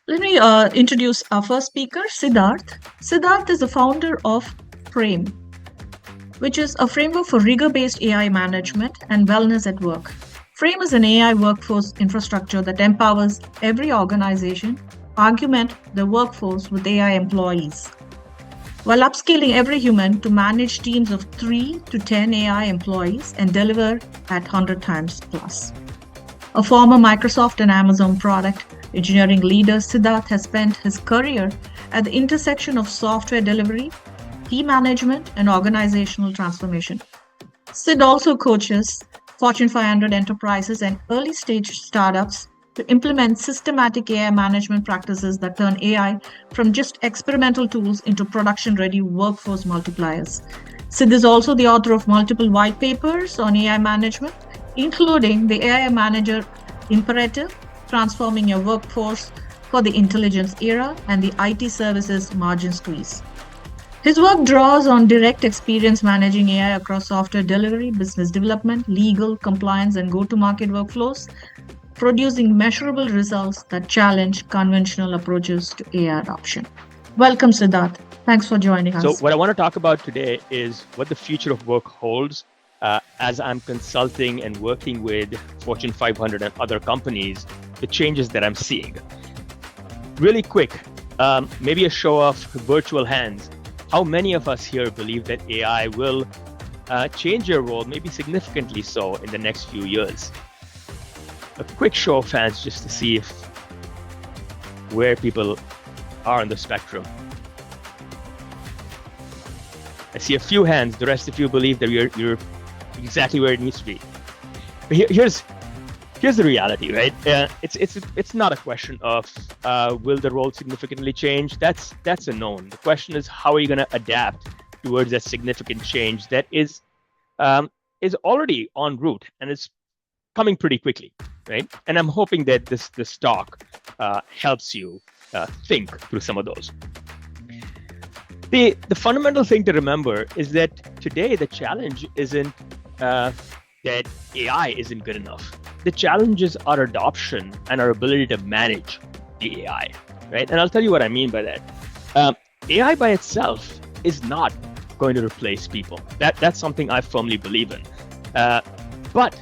Let me introduce our first speaker, Siddharth. Siddharth is the founder of FRAIM, which is a framework for rigor-based AI management and wellness at work. FRAIM is an AI workforce infrastructure that empowers every organization augment the workforce with AI employees, while upskilling every human to manage teams of 3 to 10 AI employees and deliver at 100 times plus. A former Microsoft and Amazon product engineering leader, Siddharth has spent his career at the intersection of software delivery, team management, and organizational transformation. Sid also coaches Fortune 500 enterprises and early stage startups to implement systematic AI management practices that turn AI from just experimental tools into production ready workforce multipliers. Sid is also the author of multiple white papers on AI management, including the AI Manager Imperative, Transforming Your Workforce for the Intelligence Era, and the IT Services Margin Squeeze. His work draws on direct experience managing AI across software delivery, business development, legal, compliance, and go-to-market workflows, producing measurable results that challenge conventional approaches to AI adoption. Welcome, Siddharth. Thanks for joining us. So what I want to talk about today is what the future of work holds as I'm consulting and working with Fortune 500 and other companies, the changes that I'm seeing. Really quick, maybe a show of virtual hands. How many of us here believe that AI will change your role, maybe significantly so, in the next few years? A quick show of hands just to see where people are on the spectrum. I see a few hands. The rest of you believe that you're exactly where it needs to be. But here's the reality, right? It's not a question of will the role significantly change. That's a known. The question is, how are you going to adapt towards that significant change that is already en route and it's coming pretty quickly, right? And I'm hoping that this talk helps you think through some of those. The fundamental thing to remember is that today the challenge isn't that AI isn't good enough. The challenge is our adoption and our ability to manage the AI, right? And I'll tell you what I mean by that. AI by itself is not going to replace people. That's something I firmly believe in. But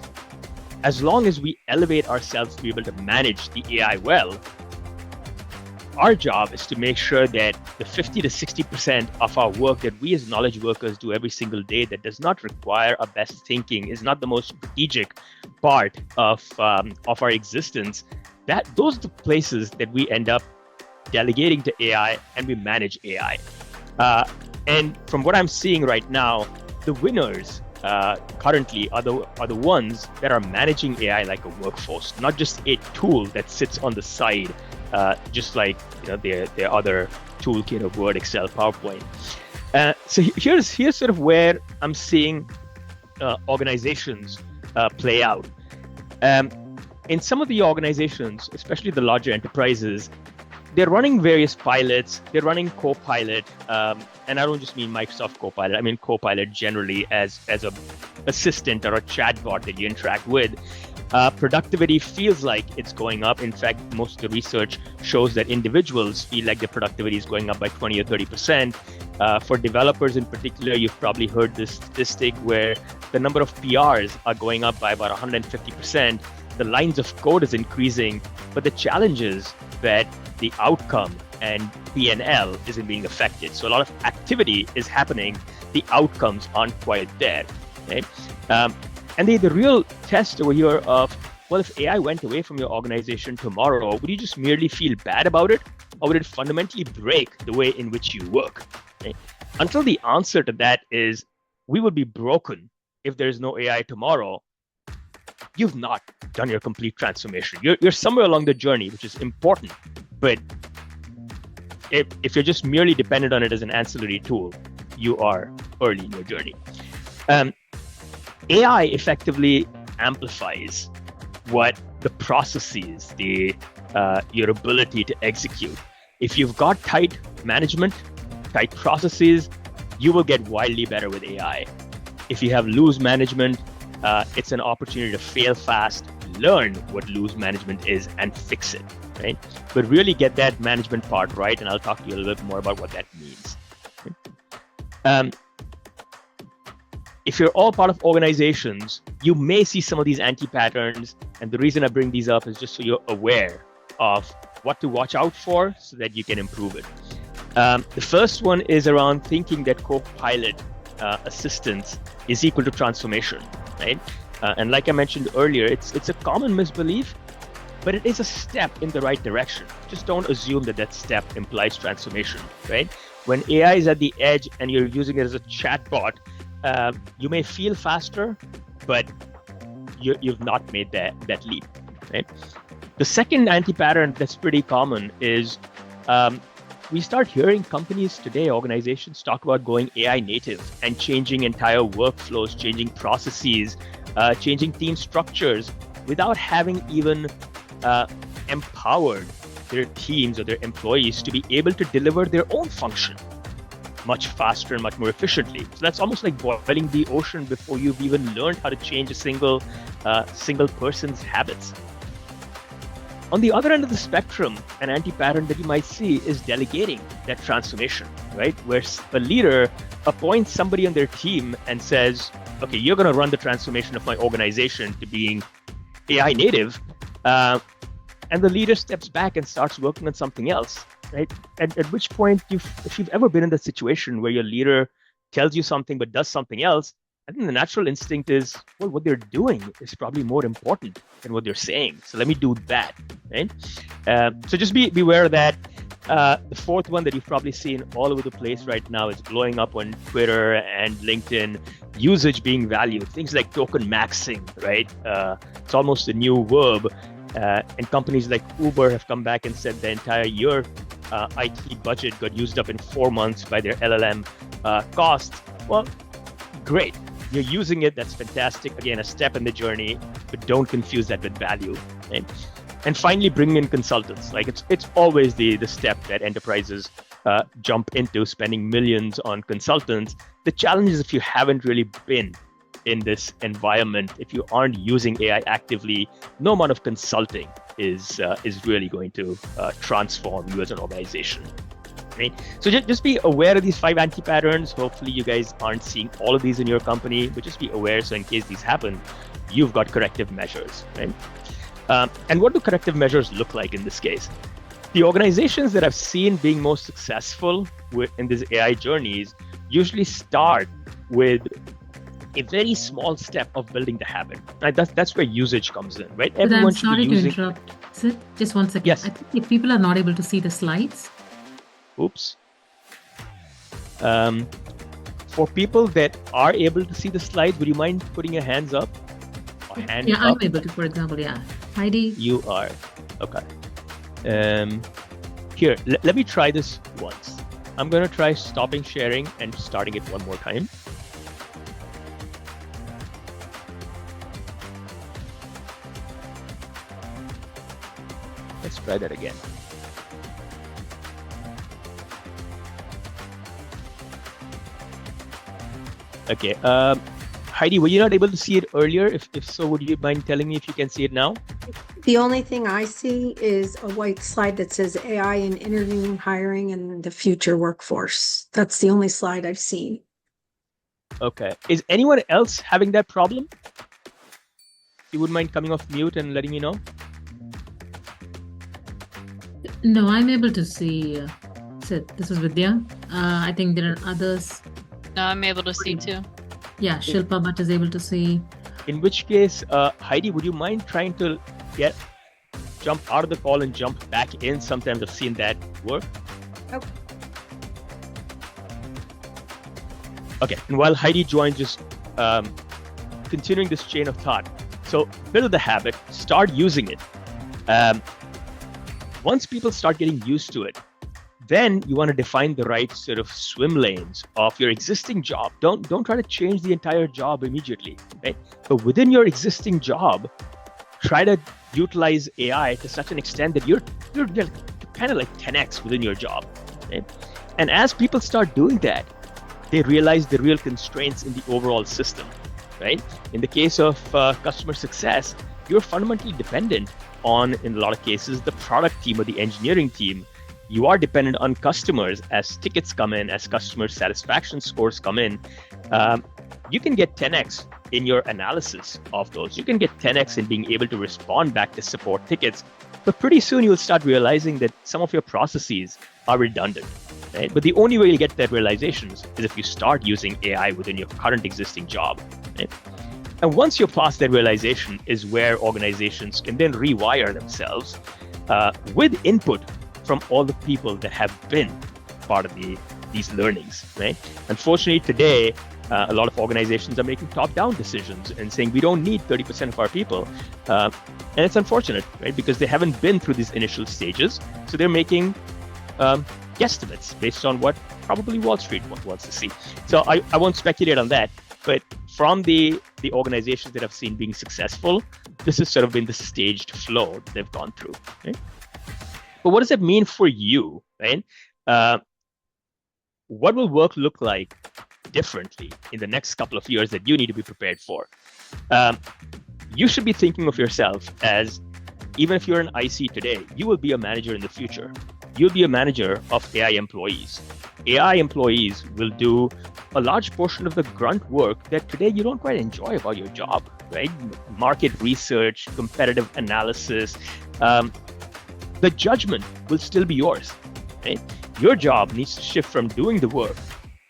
as long as we elevate ourselves to be able to manage the AI well, our job is to make sure that the 50 to 60% of our work that we as knowledge workers do every single day that does not require our best thinking, is not the most strategic part of our existence, those are the places that we end up delegating to AI and we manage AI. And from what I'm seeing right now, the winners currently are the ones that are managing AI like a workforce, not just a tool that sits on the side, just like their other toolkit of Word, Excel, PowerPoint. So here's sort of where I'm seeing organizations play out. In some of the organizations, especially the larger enterprises, they're running various pilots. They're running Copilot, and I don't just mean Microsoft Copilot. I mean Copilot generally as a assistant or a chatbot that you interact with. Productivity feels like it's going up. In fact, most of the research shows that individuals feel like their productivity is going up by 20 or 30%. For developers in particular, you've probably heard this statistic where the number of PRs are going up by about 150%. The lines of code is increasing, but the challenge is that the outcome and P&L isn't being affected. So a lot of activity is happening. The outcomes aren't quite there, right? And the real test over here of, well, if AI went away from your organization tomorrow, would you just merely feel bad about it? Or would it fundamentally break the way in which you work? Okay? Until the answer to that is, we would be broken if there's no AI tomorrow, you've not done your complete transformation. You're somewhere along the journey, which is important. But if you're just merely dependent on it as an ancillary tool, you are early in your journey. AI effectively amplifies what the processes, your ability to execute. If you've got tight management, tight processes, you will get wildly better with AI. If you have loose management, it's an opportunity to fail fast, learn what loose management is and fix it, right? But really get that management part right, and I'll talk to you a little bit more about what that means. If you're all part of organizations, you may see some of these anti-patterns, and the reason I bring these up is just so you're aware of what to watch out for so that you can improve it. The first one is around thinking that co-pilot assistance is equal to transformation, right? And like I mentioned earlier, it's a common misbelief, but it is a step in the right direction. Just don't assume that that step implies transformation, right? When AI is at the edge and you're using it as a chatbot, you may feel faster, but you've not made that leap, right? The second anti-pattern that's pretty common is we start hearing companies today, organizations talk about going AI native and changing entire workflows, changing processes, changing team structures without having even empowered their teams or their employees to be able to deliver their own function much faster and much more efficiently. So that's almost like boiling the ocean before you've even learned how to change a single person's habits. On the other end of the spectrum, an anti-pattern that you might see is delegating that transformation, right? Where a leader appoints somebody on their team and says, okay, you're going to run the transformation of my organization to being AI native. And the leader steps back and starts working on something else, right? At which point, if you've ever been in that situation where your leader tells you something but does something else, I think the natural instinct is, well, what they're doing is probably more important than what they're saying. So let me do that, right? So just be aware of that. The fourth one that you've probably seen all over the place right now is blowing up on Twitter and LinkedIn, usage being valued, things like token maxing, right? It's almost a new verb. And companies like Uber have come back and said the entire year IT budget got used up in 4 months by their LLM costs. Well, great. You're using it. That's fantastic. Again, a step in the journey, but don't confuse that with value. Right? And finally, bringing in consultants. Like it's always the step that enterprises jump into, spending millions on consultants. The challenge is if you haven't really been in this environment, if you aren't using AI actively, no amount of consulting is really going to transform you as an organization. Right? So just be aware of these 5 anti-patterns. Hopefully you guys aren't seeing all of these in your company, but just be aware so in case these happen, you've got corrective measures. Right? And what do corrective measures look like in this case? The organizations that I've seen being most successful in these AI journeys usually start with a very small step of building the habit. Right? That's where usage comes in, right? But I'm sorry to interrupt. Sid, just 1 second. Yes. I think if people are not able to see the slides. Oops. For people that are able to see the slides, would you mind putting your hands up? Or hand Yeah, up? I'm able to, for example, yeah. Heidi? You are. Okay. Here, let me try this once. I'm going to try stopping sharing and starting it one more time. Let's try that again. Okay. Heidi, were you not able to see it earlier? If so, would you mind telling me if you can see it now? The only thing I see is a white slide that says AI in interviewing, hiring, and the future workforce. That's the only slide I've seen. Okay. Is anyone else having that problem? You wouldn't mind coming off mute and letting me know? No, I'm able to see. Sid, this is Vidya. I think there are others. No, I'm able to see too. Yeah, Shilpa Bhatt is able to see. In which case, Heidi, would you mind trying to jump out of the call and jump back in? Sometimes I've seen that work. Okay. Okay, and while Heidi joins, just continuing this chain of thought. So build the habit, start using it. Once people start getting used to it, then you want to define the right sort of swim lanes of your existing job. Don't try to change the entire job immediately, right? But within your existing job, try to utilize AI to such an extent that you're kind of like 10x within your job, right? And as people start doing that, they realize the real constraints in the overall system, right? In the case of customer success, you're fundamentally dependent on, in a lot of cases, the product team or the engineering team. You are dependent on customers as tickets come in, as customer satisfaction scores come in. You can get 10x in your analysis of those. You can get 10x in being able to respond back to support tickets. But pretty soon you'll start realizing that some of your processes are redundant. Right? But the only way you get that realizations is if you start using AI within your current existing job. Right? And once you're past that realization is where organizations can then rewire themselves with input from all the people that have been part of these learnings. Right? Unfortunately, today, a lot of organizations are making top-down decisions and saying we don't need 30% of our people. And it's unfortunate, right? Because they haven't been through these initial stages. So they're making guesstimates based on what probably Wall Street wants to see. So I won't speculate on that. But from the organizations that I've seen being successful, this has sort of been the staged flow they've gone through. Right? But what does it mean for you, right? What will work look like differently in the next couple of years that you need to be prepared for? You should be thinking of yourself as, even if you're an IC today, you will be a manager in the future. You'll be a manager of AI employees. AI employees will do a large portion of the grunt work that today you don't quite enjoy about your job, right? Market research, competitive analysis. The judgment will still be yours, right? Your job needs to shift from doing the work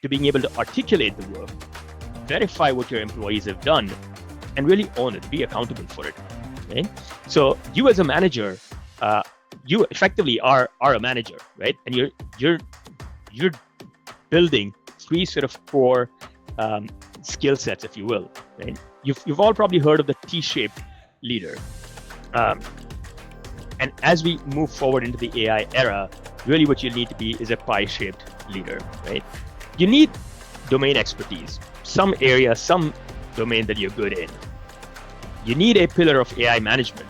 to being able to articulate the work, verify what your employees have done, and really own it, be accountable for it. Right? So you as a manager, you effectively are a manager, right? And you're building three sort of core skill sets, if you will. Right? You've all probably heard of the T-shaped leader. And as we move forward into the AI era, really what you need to be is a pie-shaped leader, right? You need domain expertise, some area, some domain that you're good in. You need a pillar of AI management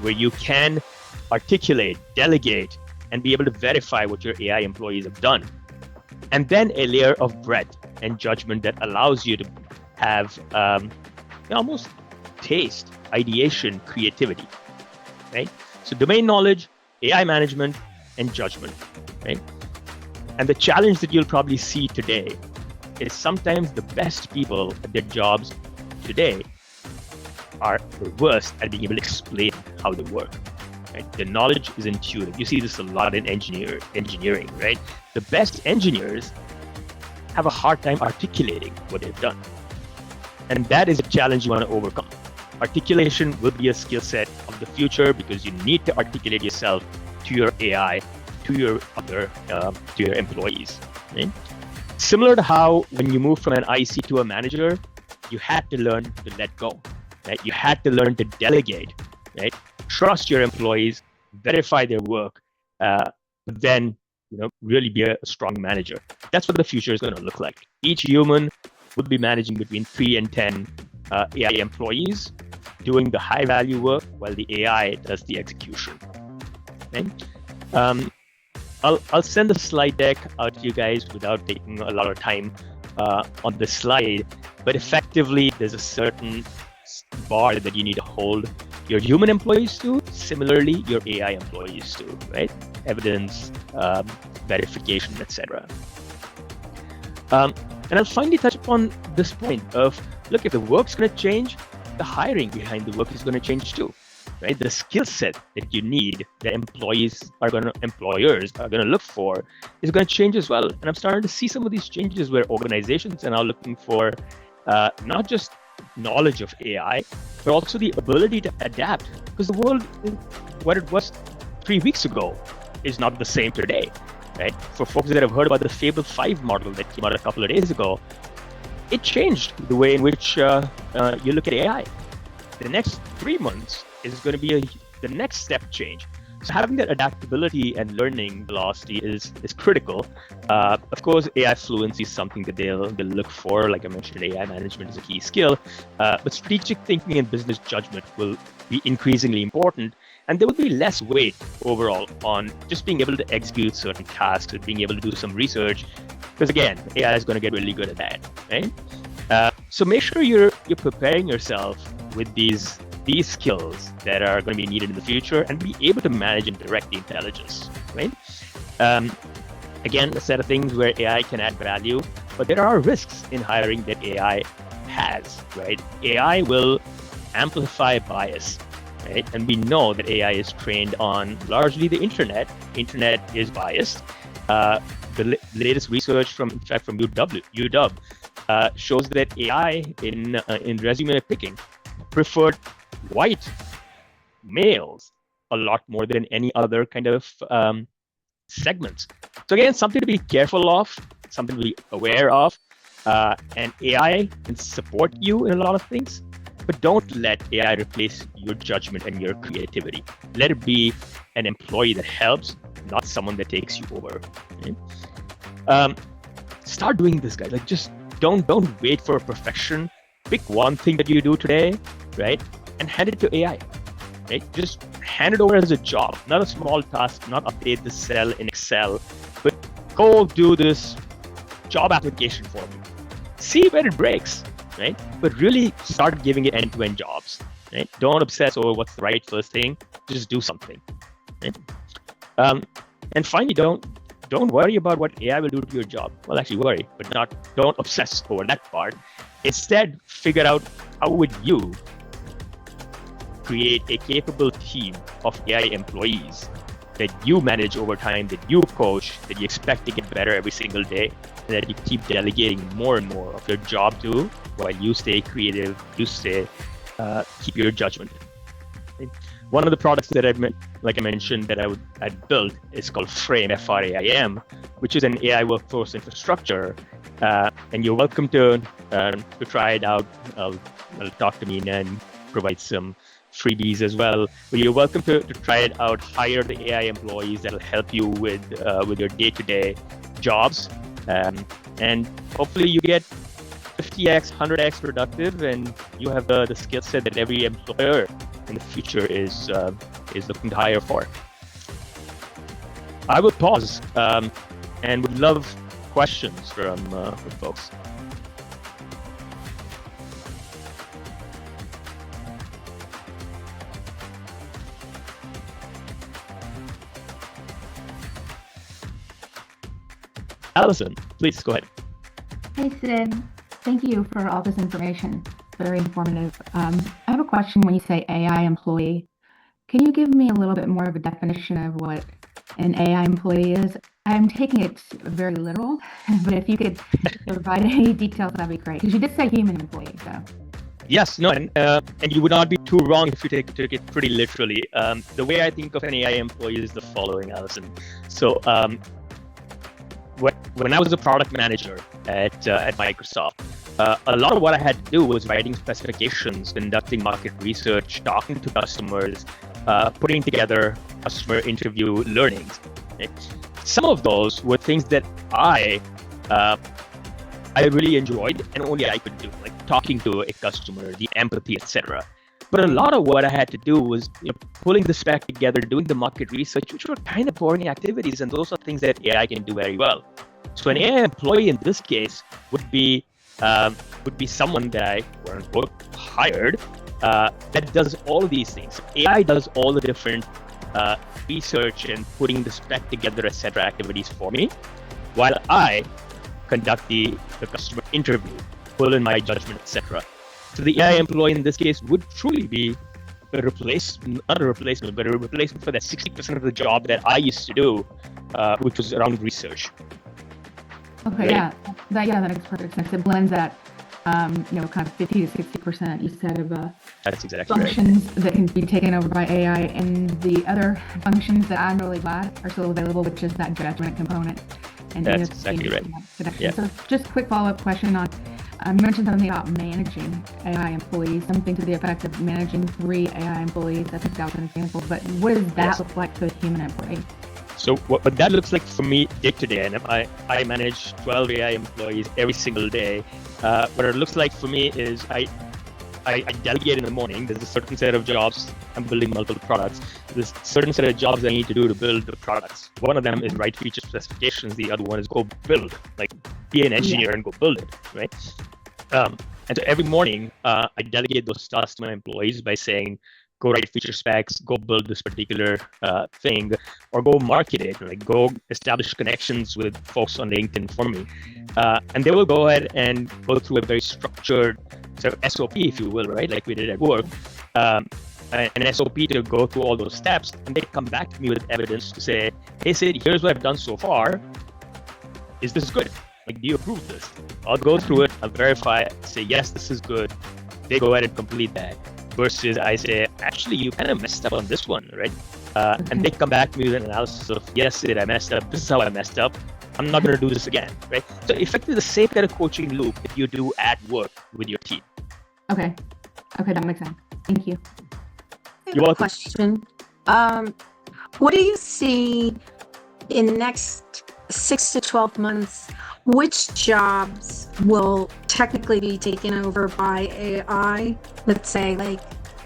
where you can articulate, delegate, and be able to verify what your AI employees have done. And then a layer of breadth and judgment that allows you to have almost taste, ideation, creativity, right? So domain knowledge, AI management, and judgment, right? And the challenge that you'll probably see today is sometimes the best people at their jobs today are the worst at being able to explain how they work. Right? The knowledge is intuitive. You see this a lot in engineering, right? The best engineers have a hard time articulating what they've done. And that is a challenge you want to overcome. Articulation will be a skill set of the future because you need to articulate yourself to your AI, to your to your employees. Right? Similar to how when you move from an IC to a manager, you had to learn to let go. Right? You had to learn to delegate. Right? Trust your employees, verify their work, then really be a strong manager. That's what the future is going to look like. Each human will be managing between 3 and 10 AI employees, doing the high value work while the AI does the execution. Okay? I'll send the slide deck out to you guys without taking a lot of time on the slide, but effectively there's a certain bar that you need to hold your human employees to, similarly your AI employees to, right? Evidence, verification, etc. And I'll finally touch upon this point of, look, if the work's going to change, the hiring behind the work is going to change too, right? The skill set that you need, that employers are going to look for, is going to change as well. And I'm starting to see some of these changes where organizations are now looking for not just knowledge of AI, but also the ability to adapt, because the world, what it was 3 weeks ago, is not the same today, right? For folks that have heard about the Fable 5 model that came out a couple of days ago, it changed the way in which you look at AI. The next 3 months is going to be the next step change. So having that adaptability and learning velocity is critical. Of course, AI fluency is something that they'll look for. Like I mentioned, AI management is a key skill. But strategic thinking and business judgment will be increasingly important. And there will be less weight overall on just being able to execute certain tasks and being able to do some research. Because again, AI is going to get really good at that, right? So make sure you're preparing yourself with these these skills that are going to be needed in the future and be able to manage and direct the intelligence, right? Again, a set of things where AI can add value, but there are risks in hiring that AI has, right? AI will amplify bias, right? And we know that AI is trained on largely the internet. Internet is biased. The latest research from UW shows that AI in resume picking preferred white males a lot more than any other kind of segments. So again, something to be careful of, something to be aware of. And AI can support you in a lot of things, but don't let AI replace your judgment and your creativity. Let it be an employee that helps, not someone that takes you over. Okay? Start doing this, guys. Like, just don't wait for perfection. Pick one thing that you do today, right, and hand it to AI. Right? Just hand it over as a job, not a small task, not update the cell in Excel, but go do this job application for me. See where it breaks, right? But really start giving it end-to-end jobs, right? Don't obsess over what's the right first thing. Just do something, right? And finally, don't worry about what AI will do to your job. Well, actually worry, but don't obsess over that part. Instead, figure out how would you create a capable team of AI employees that you manage over time, that you coach, that you expect to get better every single day, and that you keep delegating more and more of your job to, while you stay creative, you keep your judgment. One of the products that like I mentioned, that I built is called FRAIM, FRAIM, which is an AI workforce infrastructure, and you're welcome to try it out. I'll talk to Mina and provide some freebies as well. But you're welcome to try it out. Hire the AI employees that'll help you with your day-to-day jobs, and hopefully you get 50x, 100x productive, and you have the skill set that every employer in the future is looking to hire for. I will pause and would love questions from folks. Allison, please go ahead. Hey, Sid. Thank you for all this information. Very informative. I have a question when you say AI employee. Can you give me a little bit more of a definition of what an AI employee is? I'm taking it very literal, but if you could provide any details, that'd be great. Because you did say human employee, so. Yes, no, and you would not be too wrong if you took it pretty literally. The way I think of an AI employee is the following, Allison. So when I was a product manager at Microsoft, a lot of what I had to do was writing specifications, conducting market research, talking to customers, putting together customer interview learnings. Right? Some of those were things that I really enjoyed and only I could do, like talking to a customer, the empathy, etc. But a lot of what I had to do was pulling the spec together, doing the market research, which were kind of boring activities, and those are things that AI can do very well. So an AI employee in this case would be someone that I, quote unquote, hired that does all of these things. AI does all the different research and putting the spec together, etc. activities for me, while I conduct the customer interview, pull in my judgment, etc. So the AI employee in this case would truly be not a replacement, but a replacement for that 60% of the job that I used to do, which was around research. Okay, right? That makes perfect sense. It blends that, kind of 50 to 60% you said of that's exactly functions right. that can be taken over by AI, and the other functions that I'm really glad are still available, which is that judgment component. And that's exactly right. Yeah. So just a quick follow-up question on, you mentioned something about managing AI employees, something to the effect of managing 3 AI employees. I think that was an example, but what does that look like for a human employee? So what that looks like for me day to day, and I manage 12 AI employees every single day. What it looks like for me is I delegate in the morning. There's a certain set of jobs. I'm building multiple products. There's a certain set of jobs I need to do to build the products. One of them is write feature specifications. The other one is go build, like be an engineer and go build it, right? And so every morning, I delegate those tasks to my employees by saying, go write feature specs, go build this particular thing, or go market it, like go establish connections with folks on LinkedIn for me. And they will go ahead and go through a very structured sort of SOP, if you will, right? Like we did at work. An SOP to go through all those steps, and they come back to me with evidence to say, hey, Sid, here's what I've done so far. Is this good? Like, do you approve this? I'll go through it, I'll verify, say, yes, this is good. They go ahead and complete that. Versus I say, actually, you kind of messed up on this one, right? And they come back to me with an analysis of, yes, Sid, I messed up. This is how I messed up. I'm not going to do this again, right? So effectively the same kind of coaching loop that you do at work with your team. Okay, that makes sense. Thank you. You're welcome. Question. What do you see in the next 6 to 12 months? Which jobs will technically be taken over by AI? Let's say like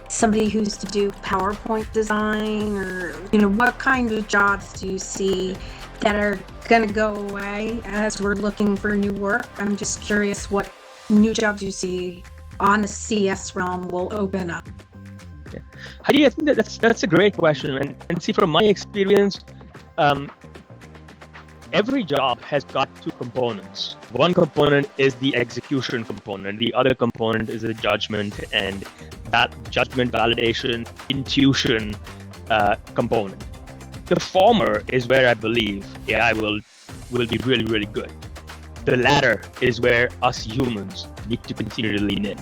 somebody who's to do PowerPoint design, or, what kind of jobs do you see that are going to go away as we're looking for new work? I'm just curious what new jobs you see on the CS realm will open up. Yeah. Heidi, I think that's a great question. And see, from my experience, every job has got two components. One component is the execution component. The other component is the judgment and that judgment, validation, intuition component. The former is where I believe AI will be really, really good. The latter is where us humans need to continue to lean in.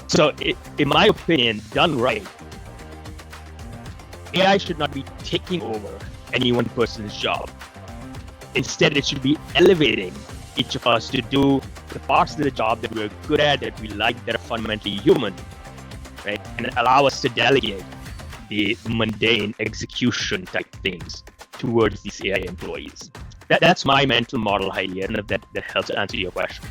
So in my opinion, done right, AI should not be taking over any one person's job. Instead, it should be elevating each of us to do the parts of the job that we're good at, that we like, that are fundamentally human, right? And allow us to delegate the mundane execution type things towards these AI employees. That's my mental model, Heidi. I don't know if that helps answer your question.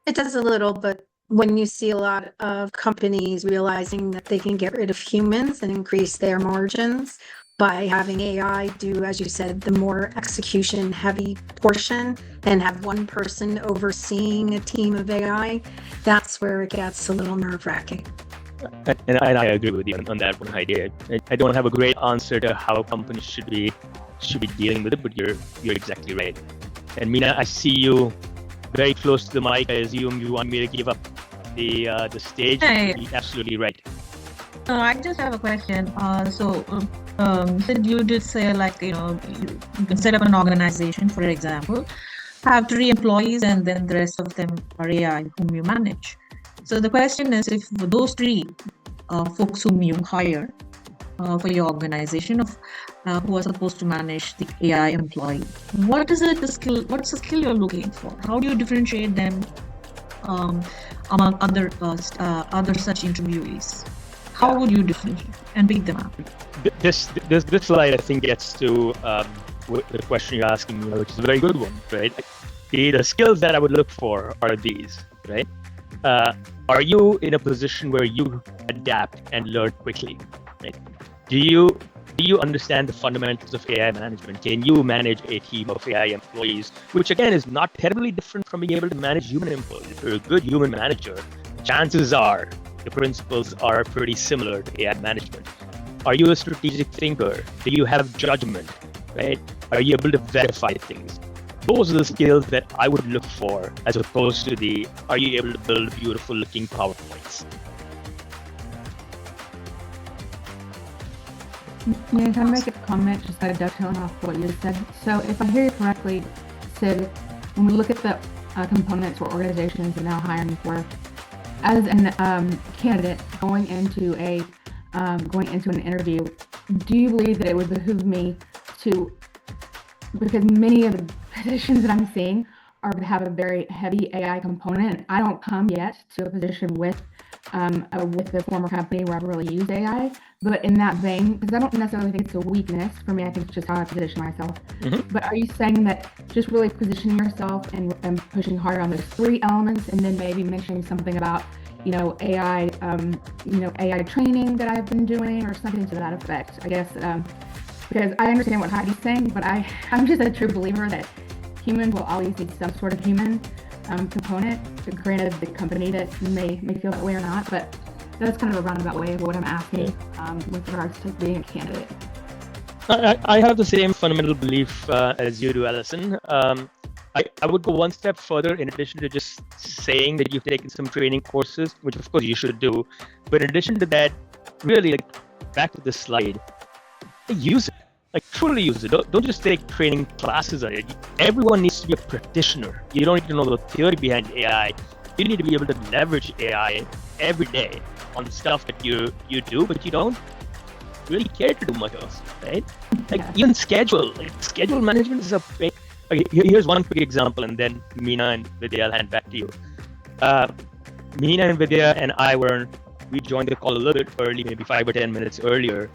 It does a little, but when you see a lot of companies realizing that they can get rid of humans and increase their margins by having AI do, as you said, the more execution heavy portion and have one person overseeing a team of AI, that's where it gets a little nerve-wracking. And I agree with you on that one, Heidi. I don't have a great answer to how companies should be dealing with it, but you're exactly right. And Meena, I see you very close to the mic. I assume you want me to give up the stage. Hey. You're absolutely right. I just have a question. Sid, you did say, like, you can set up an organization, for example, have 3 employees, and then the rest of them are AI whom you manage. So the question is, if those 3 folks whom you hire for your organization who are supposed to manage the AI employee, what's the skill you're looking for? How do you differentiate them among other such interviewees? How would you differentiate and pick them up? This slide, I think, gets to the question you're asking me, which is a very good one, right? The skills that I would look for are these, right? Are you in a position where you adapt and learn quickly, right? Do you understand the fundamentals of AI management? Can you manage a team of AI employees, which again is not terribly different from being able to manage human employees? If you're a good human manager, chances are the principles are pretty similar to AI management. Are you a strategic thinker? Do you have judgment, right? Are you able to verify things? Those are the skills that I would look for, as opposed to are you able to build beautiful looking PowerPoints? Yeah, can I make a comment just kind of dovetailing off what you said? So if I hear you correctly, Sid, when we look at the components or organizations are now hiring for, as an candidate going into an interview, do you believe that it would behoove me to, because many of the positions that I'm seeing have a very heavy AI component. I don't come yet to a position with the former company where I've really used AI, but in that vein, because I don't necessarily think it's a weakness for me, I think it's just how I position myself. Mm-hmm. But are you saying that just really positioning yourself and pushing harder on those 3 elements, and then maybe mentioning something about AI, AI training that I've been doing, or something to that effect? I guess because I understand what Heidi's saying, but I'm just a true believer that humans will always need some sort of human component. Granted, the company that may feel that way or not, but that's kind of a roundabout way of what I'm asking with regards to being a candidate. I have the same fundamental belief as you do, Alison. I would go one step further in addition to just saying that you've taken some training courses, which of course you should do. But in addition to that, really, like, back to the slide, use it. Like, truly use it. Don't just take training classes on it. Everyone needs to be a practitioner. You don't need to know the theory behind AI. You need to be able to leverage AI every day on the stuff that you do, but you don't really care to do much else, right? Like, even schedule management is a big. Okay, here's one quick example, and then Meena and Vidya, I'll hand back to you. Meena and Vidya and I we joined the call a little bit early, maybe 5 or 10 minutes earlier,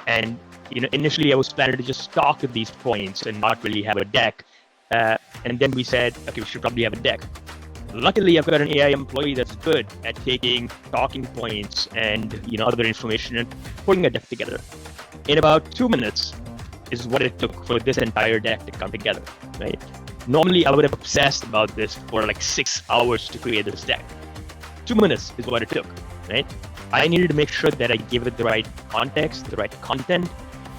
and initially I was planning to just talk at these points and not really have a deck, and then we said, okay, we should probably have a deck. Luckily, I've got an AI employee that's good at taking talking points and other information and putting a deck together. In about 2 minutes is what it took for this entire deck to come together, right? Normally, I would have obsessed about this for like 6 hours to create this deck. 2 minutes is what it took, right? I needed to make sure that I gave it the right context, the right content,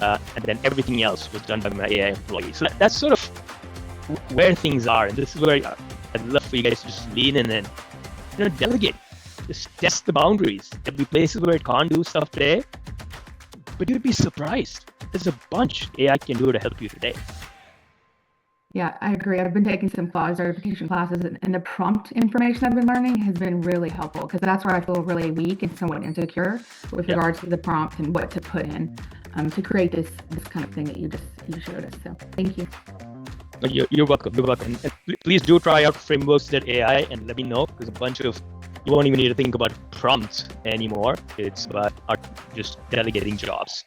and then everything else was done by my AI employee. So that's sort of where things are, and this is where I'd love for you guys to just lean in and delegate. Just test the boundaries. There'll be places where it can't do stuff today, but you'd be surprised. There's a bunch AI can do to help you today. Yeah, I agree. I've been taking some Claude certification classes, and the prompt information I've been learning has been really helpful, because that's where I feel really weak and somewhat insecure with regards to the prompt and what to put in to create this kind of thing that you showed us. So thank you. You're welcome. You're welcome. And please do try out frameworks.ai and let me know, because you won't even need to think about prompts anymore. It's about just delegating jobs.